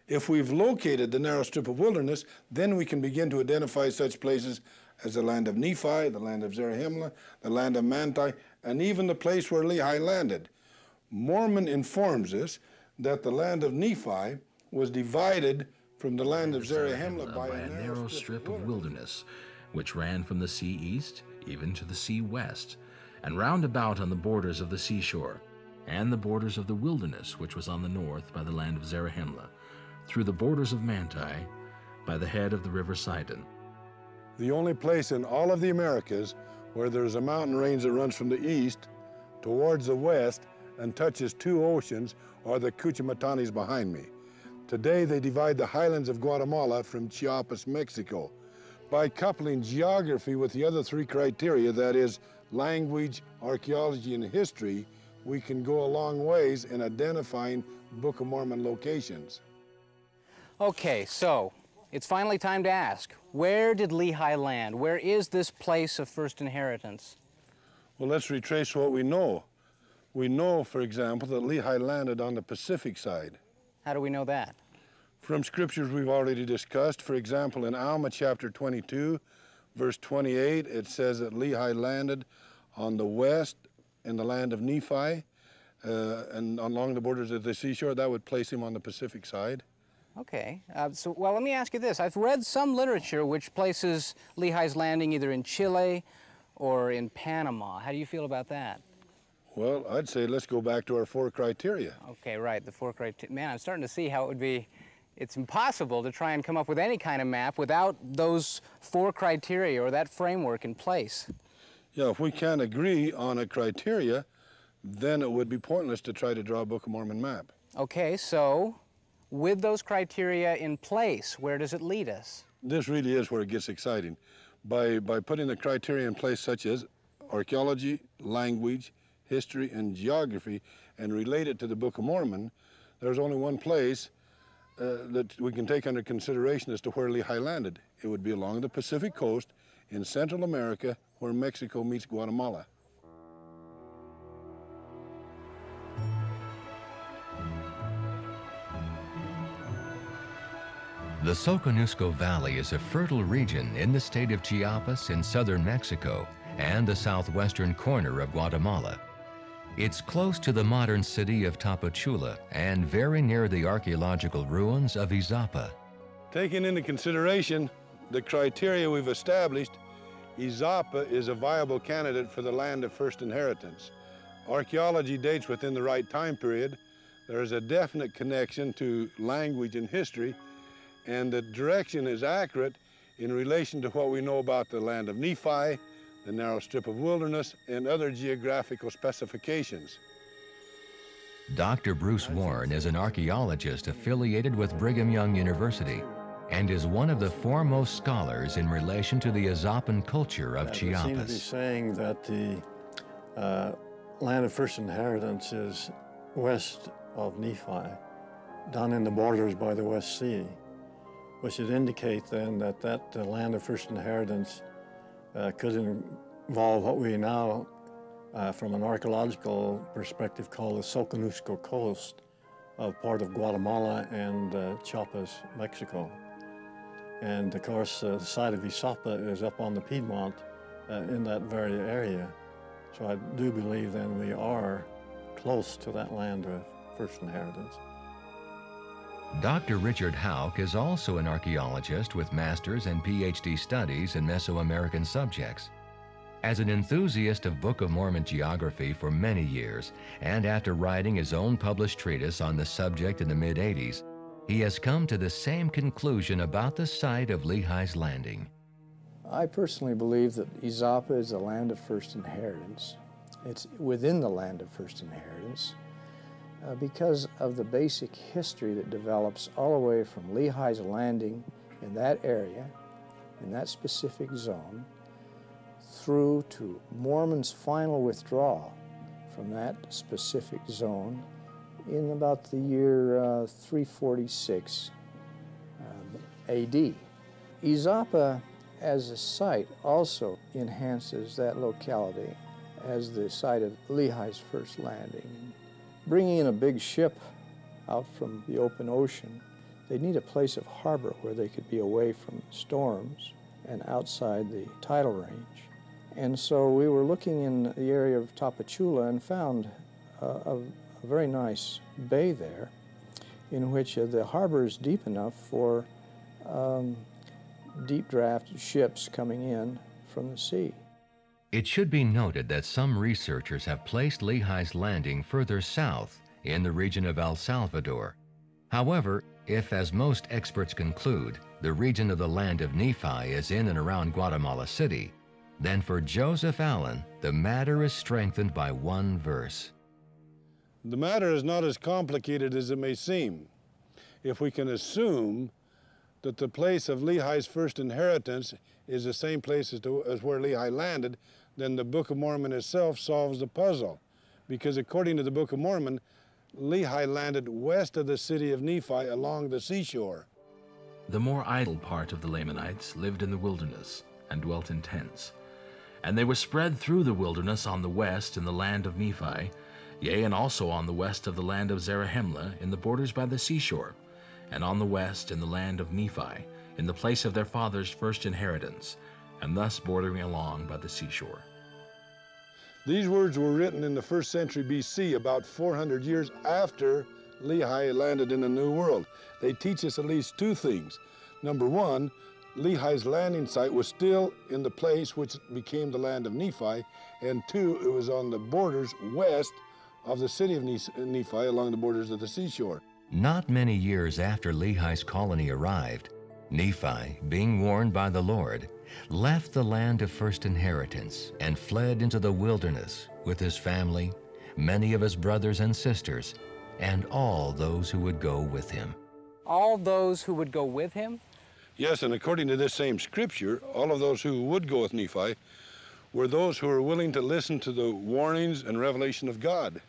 If we've located the narrow strip of wilderness, then we can begin to identify such places as the land of Nephi, the land of Zarahemla, the land of Manti, and even the place where Lehi landed. Mormon informs us that the land of Nephi was divided from the land of Zarahemla by a narrow strip of wilderness,
which ran from the sea east even to the sea west, and round about on the borders of the seashore, and the borders of the wilderness which was on the north by the land of Zarahemla, through the borders of Manti, by the head of the river Sidon.
The only place in all of the Americas where there's a mountain range that runs from the east towards the west and touches two oceans are the Cuchimatanis behind me. Today they divide the highlands of Guatemala from Chiapas, Mexico. By coupling geography with the other three criteria, that is language, archaeology, and history, we can go a long ways in identifying Book of Mormon locations.
Okay, so it's finally time to ask, where did Lehi land? Where is this place of first inheritance?
Well, let's retrace what we know. We know, for example, that Lehi landed on the Pacific side.
How do we know that?
From scriptures we've already discussed. For example, in Alma chapter 22, verse 28, it says that Lehi landed on the west in the land of Nephi, and along the borders of the seashore. That would place him on the Pacific side.
Okay, well, let me ask you this. I've read some literature which places Lehi's landing either in Chile or in Panama. How do you feel about that?
Well, I'd say let's go back to our four criteria.
Okay, right, the four criteria. Man, I'm starting to see how it would be, it's impossible to try and come up with any kind of map without those four criteria or that framework in place.
Yeah, if we can't agree on a criteria, then it would be pointless to try to draw a Book of Mormon map.
Okay, so with those criteria in place, where does it lead us?
This really is where it gets exciting. By putting the criteria in place such as archaeology, language, history, and geography, and relate it to the Book of Mormon, there's only one place that we can take under consideration as to where Lehi landed. It would be along the Pacific coast in Central America where Mexico meets Guatemala.
The Soconusco Valley is a fertile region in the state of Chiapas in southern Mexico and the southwestern corner of Guatemala. It's close to the modern city of Tapachula and very near the archaeological ruins of Izapa.
Taking into consideration the criteria we've established, Izapa is a viable candidate for the land of first inheritance. Archaeology dates within the right time period. There is a definite connection to language and history, and the direction is accurate in relation to what we know about the land of Nephi, the narrow strip of wilderness, and other geographical specifications.
Dr. Bruce Warren is an archaeologist affiliated with Brigham Young University and is one of the foremost scholars in relation to the Izapan culture of Chiapas.
They seem to be saying that the land of first inheritance is west of Nephi, down in the borders by the West Sea, which would indicate then that that land of first inheritance could involve what we now, from an archaeological perspective, call the Soconusco Coast of part of Guatemala and Chiapas, Mexico. And of course, the site of Izapa is up on the Piedmont in that very area. So I do believe then we are close to that land of first inheritance.
Dr. Richard Houck is also an archaeologist with master's and PhD studies in Mesoamerican subjects. As an enthusiast of Book of Mormon geography for many years, and after writing his own published treatise on the subject in the mid-'80s, he has come to the same conclusion about the site of Lehi's landing.
I personally believe that Izapa is the land of first inheritance. It's within the land of first inheritance because of the basic history that develops all the way from Lehi's landing in that area, in that specific zone, through to Mormon's final withdrawal from that specific zone in about the year 346 AD. Izapa as a site also enhances that locality as the site of Lehi's first landing. Bringing in a big ship out from the open ocean, they need a place of harbor where they could be away from storms and outside the tidal range. And so we were looking in the area of Tapachula and found a very nice bay there in which the harbor is deep enough for deep draft ships coming in from the sea.
It should be noted that some researchers have placed Lehi's landing further south in the region of El Salvador. However, If, as most experts conclude, the region of the land of Nephi is in and around Guatemala City, then for Joseph Allen, the matter is strengthened by one verse.
The matter is not as complicated as it may seem. If we can assume that the place of Lehi's first inheritance is the same place as where Lehi landed, then the Book of Mormon itself solves the puzzle. Because according to the Book of Mormon, Lehi landed west of the city of Nephi along the seashore.
The more idle part of the Lamanites lived in the wilderness and dwelt in tents. And they were spread through the wilderness on the west in the land of Nephi, yea, and also on the west of the land of Zarahemla in the borders by the seashore, and on the west in the land of Nephi, in the place of their father's first inheritance, and thus bordering along by the seashore.
These words were written in the 1st century BC, about 400 years after Lehi landed in the New World. They teach us at least two things. Number one, Lehi's landing site was still in the place which became the land of Nephi, and two, it was on the borders west of the city of Nephi along the borders of the seashore.
Not many years after Lehi's colony arrived, Nephi, being warned by the Lord, left the land of first inheritance and fled into the wilderness with his family, many of his brothers and sisters, and all those who would go with him.
All those who would go with him?
Yes, and according to this same scripture, all of those who would go with Nephi were those who were willing to listen to the warnings and revelation of God.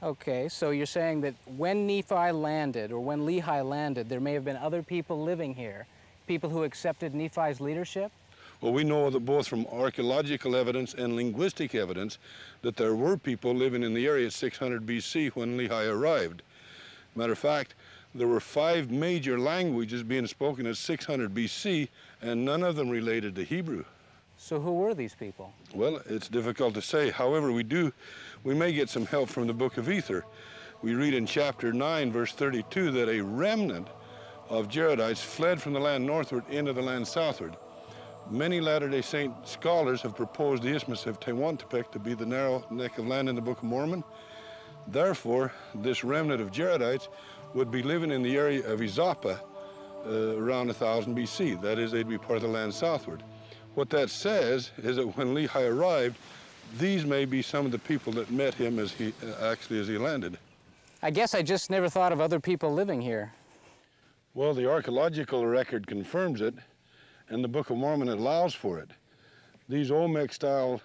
Okay, so you're saying that when Nephi landed, or when Lehi landed, there may have been other people living here, people who accepted Nephi's leadership?
Well, we know that both from archaeological evidence and linguistic evidence that there were people living in the area at 600 BC when Lehi arrived. Matter of fact, there were 5 major languages being spoken at 600 BC, and none of them related to Hebrew.
So who were these people?
Well, it's difficult to say. However, we may get some help from the Book of Ether. We read in chapter 9, verse 32, that a remnant of Jaredites fled from the land northward into the land southward. Many Latter-day Saint scholars have proposed the Isthmus of Tehuantepec to be the narrow neck of land in the Book of Mormon. Therefore, this remnant of Jaredites would be living in the area of Izapa around 1000 BC. That is, they'd be part of the land southward. What that says is that when Lehi arrived, these may be some of the people that met him as he landed.
I guess I just never thought of other people living here.
Well, the archaeological record confirms it, and the Book of Mormon allows for it. These Olmec-style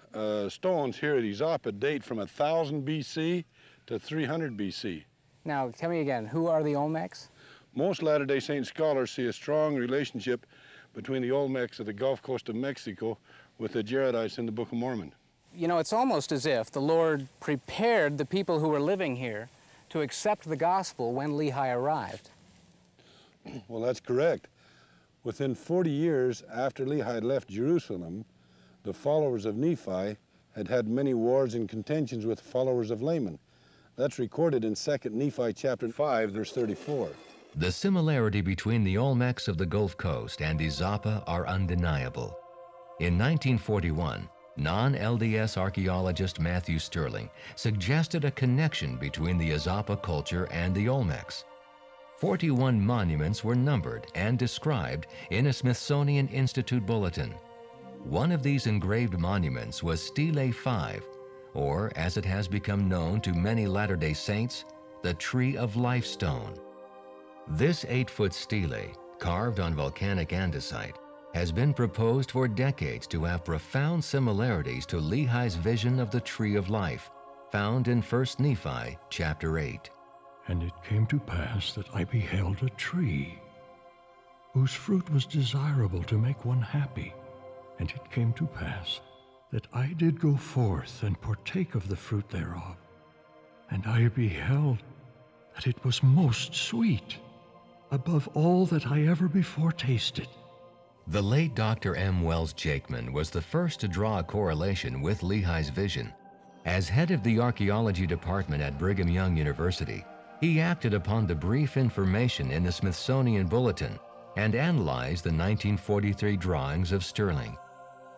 stones here at Izapa date from 1000 BC to 300 BC.
Now, tell me again, who are the Olmecs?
Most Latter-day Saint scholars see a strong relationship between the Olmecs of the Gulf Coast of Mexico with the Jaredites in the Book of Mormon.
You know, it's almost as if the Lord prepared the people who were living here to accept the gospel when Lehi arrived.
Well, that's correct. Within 40 years after Lehi had left Jerusalem, the followers of Nephi had had many wars and contentions with the followers of Laman. That's recorded in 2 Nephi chapter 5, verse 34.
The similarity between the Olmecs of the Gulf Coast and Izapa are undeniable. In 1941, non-LDS archaeologist Matthew Sterling suggested a connection between the Izapa culture and the Olmecs. 41 monuments were numbered and described in a Smithsonian Institute bulletin. One of these engraved monuments was Stele 5, or as it has become known to many Latter-day Saints, the Tree of Life Stone. This 8-foot stele, carved on volcanic andesite, has been proposed for decades to have profound similarities to Lehi's vision of the Tree of Life, found in 1 Nephi chapter 8.
And it came to pass that I beheld a tree, whose fruit was desirable to make one happy. And it came to pass that I did go forth and partake of the fruit thereof. And I beheld that it was most sweet, above all that I ever before tasted.
The late Dr. M. Wells Jakeman was the first to draw a correlation with Lehi's vision. As head of the archaeology department at Brigham Young University, he acted upon the brief information in the Smithsonian Bulletin and analyzed the 1943 drawings of Sterling.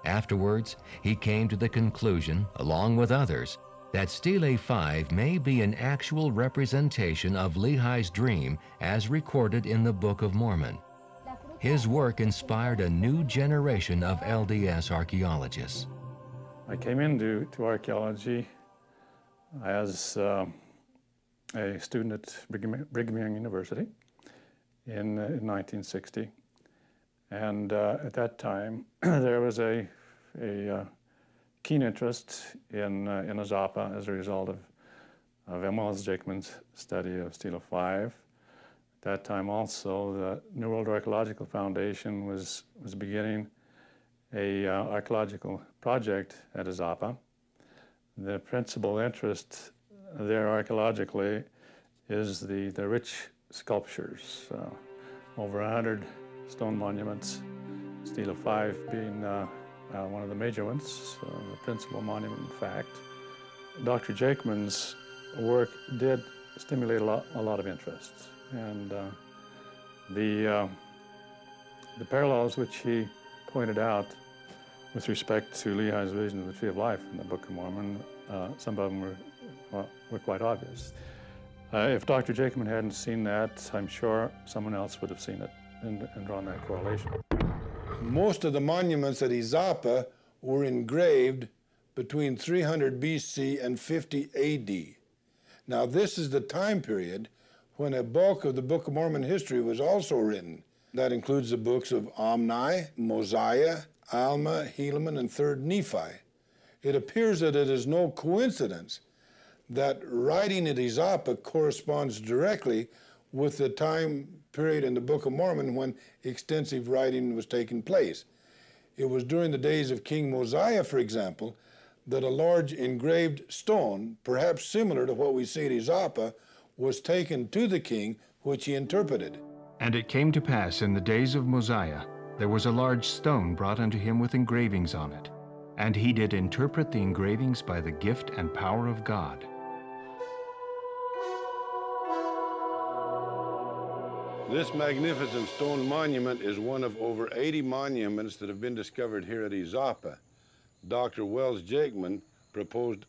Afterwards, he came to the conclusion, along with others, that Stele 5 may be an actual representation of Lehi's dream as recorded in the Book of Mormon. His work inspired a new generation of LDS archaeologists.
I came into archaeology as a student at Brigham Young University in 1960. And at that time, there was a keen interest in Azapa as a result of M. Wells Jakeman's study of Stele 5. At that time also, the New World Archaeological Foundation was beginning a archaeological project at Azapa. The principal interest there archaeologically is the rich sculptures, over 100 stone monuments, Stele 5 being one of the major ones, the principal monument in fact. Dr. Jakeman's work did stimulate a lot of interest, and the parallels which he pointed out with respect to Lehi's vision of the Tree of Life in the Book of Mormon, some of them were quite obvious. If Dr. Jakeman hadn't seen that, I'm sure someone else would have seen it and drawn that correlation.
Most of the monuments at Izapa were engraved between 300 BC and 50 AD. Now, this is the time period when a bulk of the Book of Mormon history was also written. That includes the books of Omni, Mosiah, Alma, Helaman, and 3rd Nephi. It appears that it is no coincidence that writing at Izapa corresponds directly with the time period in the Book of Mormon when extensive writing was taking place. It was during the days of King Mosiah, for example, that a large engraved stone, perhaps similar to what we see at Izapa, was taken to the king, which he interpreted.
And it came to pass in the days of Mosiah, there was a large stone brought unto him with engravings on it, and he did interpret the engravings by the gift and power of God.
This magnificent stone monument is one of over 80 monuments that have been discovered here at Izapa. Dr. Wells Jakeman proposed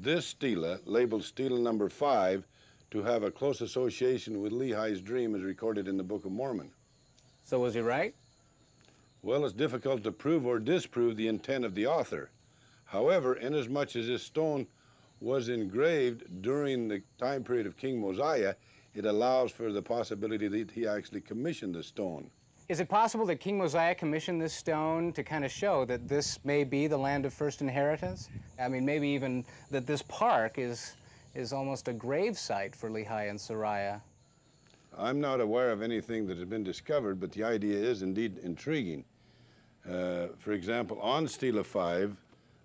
this stela, labeled stela number 5, to have a close association with Lehi's dream as recorded in the Book of Mormon.
So was he right?
Well, it's difficult to prove or disprove the intent of the author. However, inasmuch as this stone was engraved during the time period of King Mosiah, it allows for the possibility that he actually commissioned the stone.
Is it possible that King Mosiah commissioned this stone to kind of show that this may be the land of first inheritance? I mean, maybe even that this park is almost a grave site for Lehi and Sariah.
I'm not aware of anything that has been discovered, but the idea is indeed intriguing. For example, on Stela 5,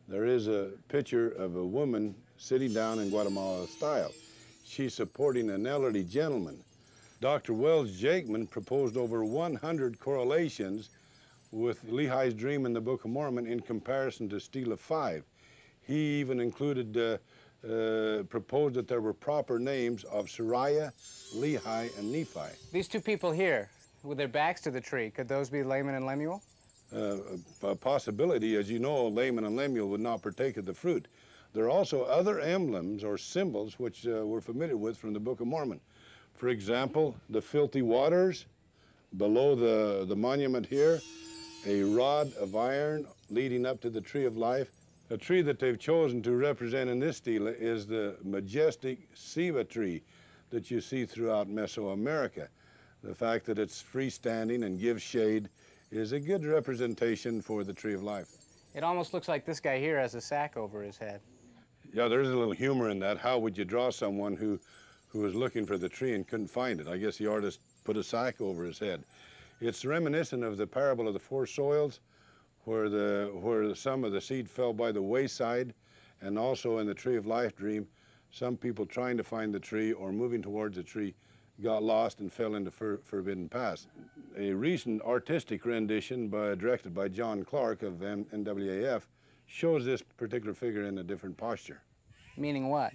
there is a picture of a woman sitting down in Guatemala style. She's supporting an elderly gentleman. Dr. Wells Jakeman proposed over 100 correlations with Lehi's dream in the Book of Mormon in comparison to Stela 5. He even included, proposed that there were proper names of Sariah, Lehi, and Nephi.
These two people here, with their backs to the tree, could those be Laman and Lemuel?
A possibility. As you know, Laman and Lemuel would not partake of the fruit. There are also other emblems or symbols which we're familiar with from the Book of Mormon. For example, the filthy waters, below the monument here, a rod of iron leading up to the Tree of Life. A tree that they've chosen to represent in this stela is the majestic ceiba tree that you see throughout Mesoamerica. The fact that it's freestanding and gives shade is a good representation for the Tree of Life.
It almost looks like this guy here has a sack over his head.
Yeah, there's a little humor in that. How would you draw someone who was looking for the tree and couldn't find it? I guess the artist put a sack over his head. It's reminiscent of the parable of the four soils, where some of the seed fell by the wayside, and also in the Tree of Life dream, some people trying to find the tree or moving towards the tree got lost and fell into Forbidden Pass. A recent artistic rendition directed by John Clark of NWAF shows this particular figure in a different posture.
Meaning what?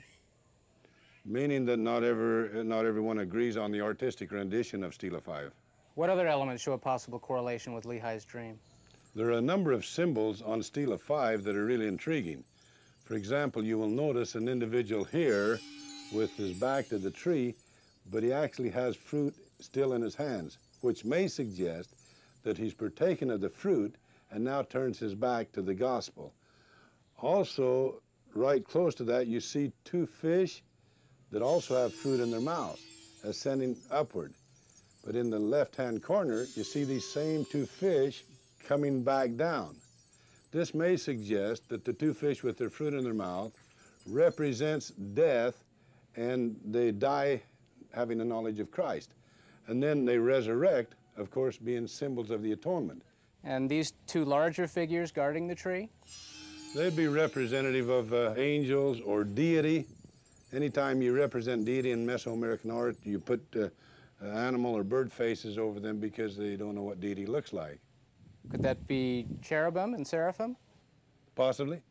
Meaning that not everyone agrees on the artistic rendition of Stela 5.
What other elements show a possible correlation with Lehi's dream?
There are a number of symbols on Stela 5 that are really intriguing. For example, you will notice an individual here with his back to the tree, but he actually has fruit still in his hands, which may suggest that he's partaken of the fruit and now turns his back to the gospel. Also, right close to that, you see two fish that also have fruit in their mouths, ascending upward. But in the left-hand corner, you see these same two fish coming back down. This may suggest that the two fish with their fruit in their mouth represents death, and they die having the knowledge of Christ. And then they resurrect, of course, being symbols of the atonement.
And these two larger figures guarding the tree?
They'd be representative of angels or deity. Anytime you represent deity in Mesoamerican art, you put animal or bird faces over them because they don't know what deity looks like.
Could that be cherubim and seraphim?
Possibly.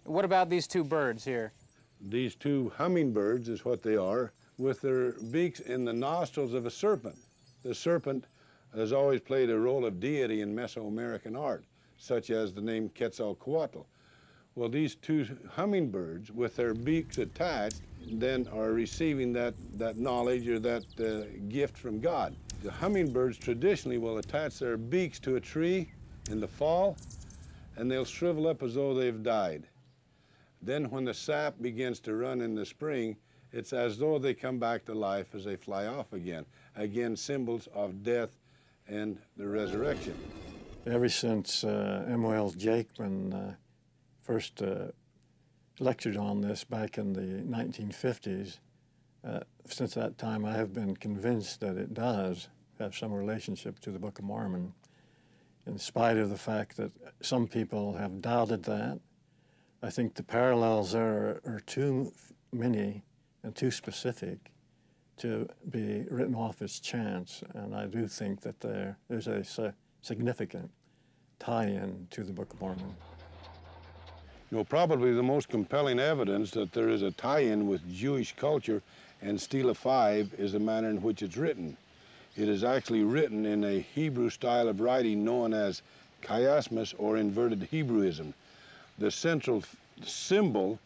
What about these two birds here?
These two hummingbirds is what they are, with their beaks in the nostrils of a serpent. The serpent has always played a role of deity in Mesoamerican art, such as the name Quetzalcoatl. Well, these two hummingbirds, with their beaks attached, then are receiving that knowledge or that gift from God. The hummingbirds traditionally will attach their beaks to a tree in the fall, and they'll shrivel up as though they've died. Then when the sap begins to run in the spring, it's as though they come back to life as they fly off again. Again, symbols of death and the resurrection.
Ever since M.O.L. Jakeman first lectured on this back in the 1950s, since that time I have been convinced that it does have some relationship to the Book of Mormon, in spite of the fact that some people have doubted that. I think the parallels there are too many and too specific to be written off as chance, and I do think that there's a significant tie-in to the Book of Mormon.
You know, probably the most compelling evidence that there is a tie-in with Jewish culture and Stela 5 is the manner in which it's written. It is actually written in a Hebrew style of writing known as chiasmus, or inverted Hebrewism. The central symbol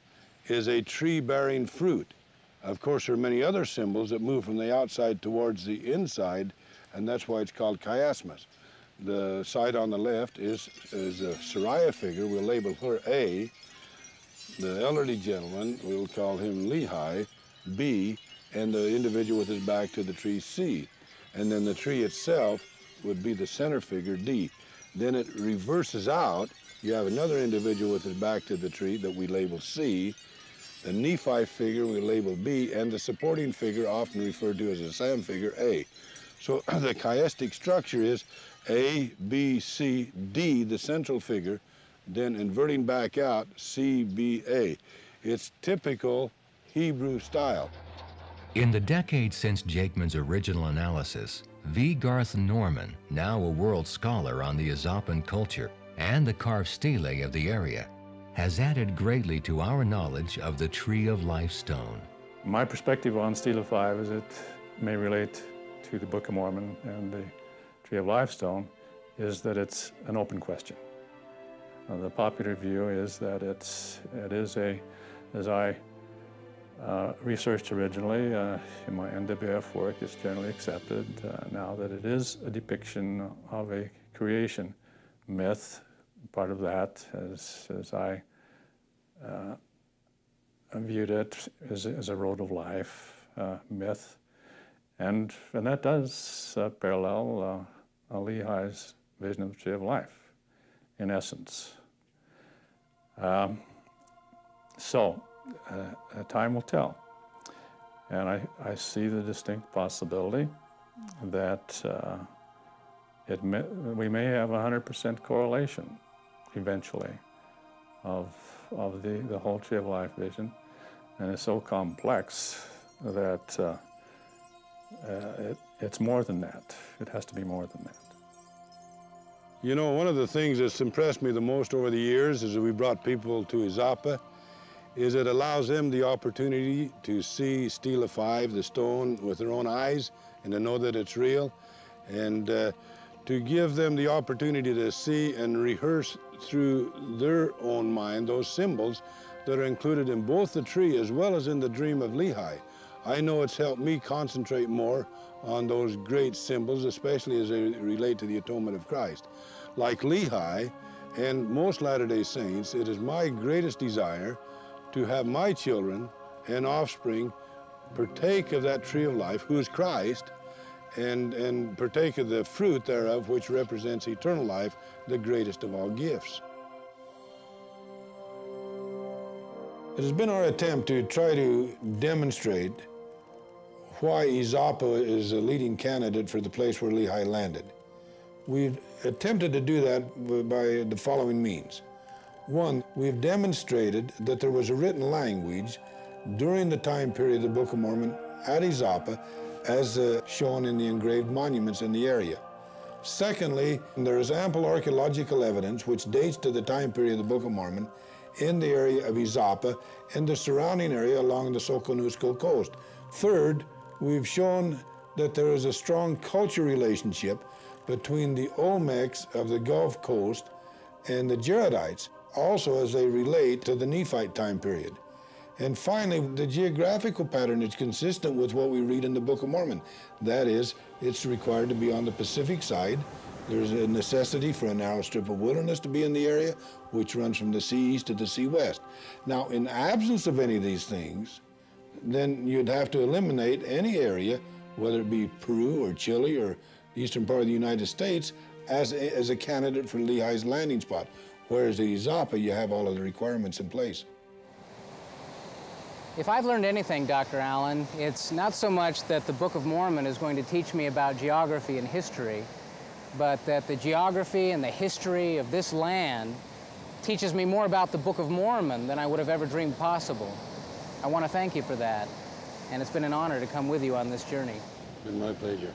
is a tree bearing fruit. Of course, there are many other symbols that move from the outside towards the inside, and that's why it's called chiasmus. The side on the left is a Sariah figure. We'll label her A. The elderly gentleman, we'll call him Lehi, B, and the individual with his back to the tree, C. And then the tree itself would be the center figure, D. Then it reverses out. You have another individual with his back to the tree that we label C. The Nephi figure we label B, and the supporting figure, often referred to as a Sam figure, A. So the chiastic structure is A, B, C, D, the central figure, then inverting back out, C, B, A. It's typical Hebrew style.
In the decades since Jakeman's original analysis, V. Garth Norman, now a world scholar on the Azapan culture and the carved stelae of the area, has added greatly to our knowledge of the Tree of Life stone.
My perspective on Stela 5 as it may relate to the Book of Mormon and the Tree of Life stone is that it's an open question. The popular view is that it is as I researched originally in my NWF work, it's generally accepted now that it is a depiction of a creation myth. Part of that, as I viewed it, is a road of life myth, and that does parallel Lehi's vision of the Tree of Life, in essence. So time will tell, and I see the distinct possibility that we may have 100% correlation eventually of the whole Tree of Life vision, and it's so complex that it's more than that. It has to be more than that.
You know, one of the things that's impressed me the most over the years as we brought people to Izapa is it allows them the opportunity to see Stela 5, the stone, with their own eyes and to know that it's real, and to give them the opportunity to see and rehearse through their own mind those symbols that are included in both the tree as well as in the dream of Lehi. I know it's helped me concentrate more on those great symbols, especially as they relate to the atonement of Christ. Like Lehi and most Latter-day Saints, it is my greatest desire to have my children and offspring partake of that tree of life, who is Christ, and partake of the fruit thereof, which represents eternal life, the greatest of all gifts. It has been our attempt to try to demonstrate why Izapa is a leading candidate for the place where Lehi landed. We've attempted to do that by the following means. One, we've demonstrated that there was a written language during the time period of the Book of Mormon at Izapa, as shown in the engraved monuments in the area. Secondly, there is ample archaeological evidence which dates to the time period of the Book of Mormon in the area of Izapa and the surrounding area along the Soconusco coast. Third, we've shown that there is a strong culture relationship between the Olmecs of the Gulf Coast and the Jaredites, also as they relate to the Nephite time period. And finally, the geographical pattern is consistent with what we read in the Book of Mormon. That is, it's required to be on the Pacific side. There's a necessity for a narrow strip of wilderness to be in the area, which runs from the sea east to the sea west. Now, in absence of any of these things, then you'd have to eliminate any area, whether it be Peru or Chile or the eastern part of the United States, as a candidate for Lehi's landing spot. Whereas at Izapa, you have all of the requirements in place.
If I've learned anything, Dr. Allen, it's not so much that the Book of Mormon is going to teach me about geography and history, but that the geography and the history of this land teaches me more about the Book of Mormon than I would have ever dreamed possible. I want to thank you for that, and it's been an honor to come with you on this journey.
It's been my pleasure.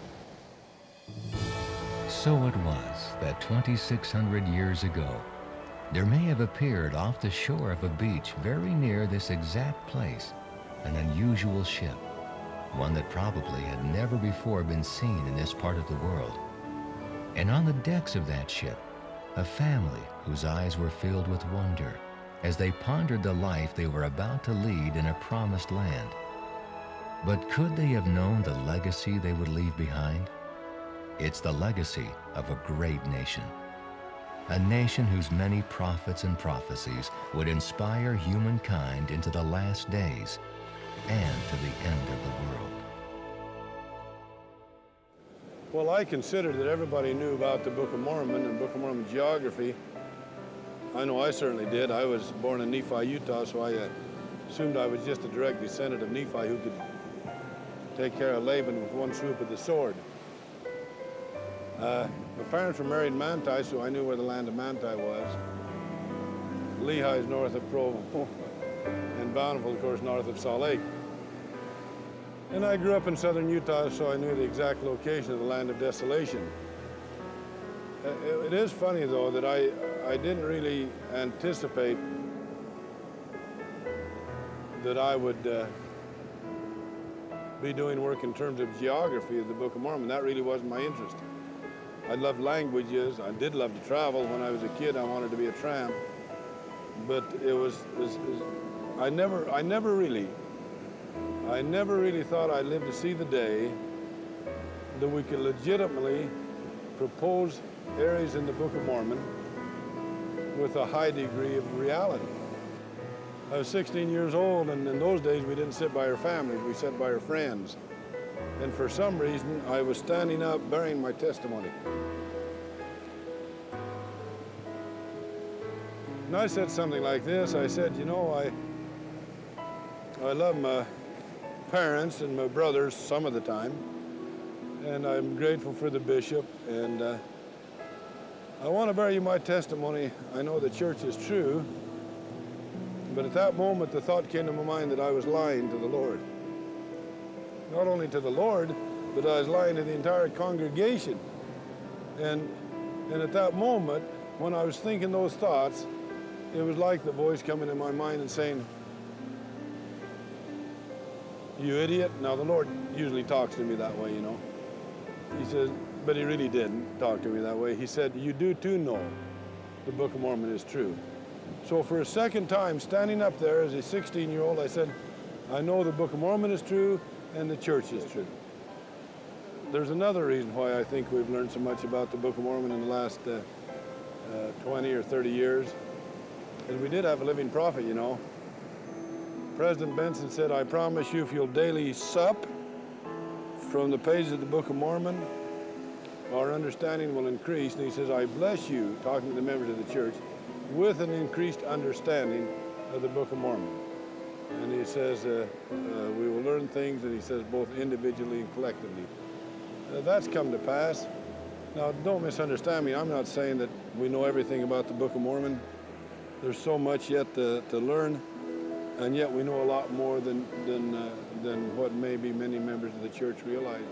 So it was that 2,600 years ago, there may have appeared off the shore of a beach very near this exact place an unusual ship, one that probably had never before been seen in this part of the world. And on the decks of that ship, a family whose eyes were filled with wonder as they pondered the life they were about to lead in a promised land. But could they have known the legacy they would leave behind? It's the legacy of a great nation. A nation whose many prophets and prophecies would inspire humankind into the last days and to the end of the world.
Well, I consider that everybody knew about the Book of Mormon and Book of Mormon geography. I know I certainly did. I was born in Nephi, Utah, so I assumed I was just a direct descendant of Nephi who could take care of Laban with one swoop of the sword. My parents were married in Manti, so I knew where the land of Manti was. Lehi's north of Provo, and Bountiful, of course, north of Salt Lake. And I grew up in southern Utah, so I knew the exact location of the land of desolation. It is funny, though, that I didn't really anticipate that I would be doing work in terms of geography of the Book of Mormon. That really wasn't my interest. I loved languages. I did love to travel. When I was a kid, I wanted to be a tramp. But I never really thought I'd live to see the day that we could legitimately propose areas in the Book of Mormon with a high degree of reality. I was 16 years old, and in those days we didn't sit by our families, we sat by our friends. And for some reason, I was standing up bearing my testimony. And I said something like this. I said, you know, I love my parents and my brothers some of the time, and I'm grateful for the bishop, and I want to bear you my testimony. I know the church is true, but at that moment the thought came to my mind that I was lying to the Lord. Not only to the Lord, but I was lying to the entire congregation. And at that moment, when I was thinking those thoughts, it was like the voice coming in my mind and saying, "You idiot." Now, the Lord usually talks to me that way, you know. He says, but he really didn't talk to me that way. He said, "You do too know the Book of Mormon is true. So for a second time, standing up there as a 16-year-old, I said, I know the Book of Mormon is true and the church is true. There's another reason why I think we've learned so much about the Book of Mormon in the last 20 or 30 years, is we did have a living prophet, you know. President Benson said, I promise you if you'll daily sup from the pages of the Book of Mormon, our understanding will increase. And he says, I bless you, talking to the members of the church, with an increased understanding of the Book of Mormon. And he says, we will learn things, and he says, both individually and collectively. That's come to pass. Now, don't misunderstand me. I'm not saying that we know everything about the Book of Mormon. There's so much yet to learn, and yet we know a lot more than what maybe many members of the church realize.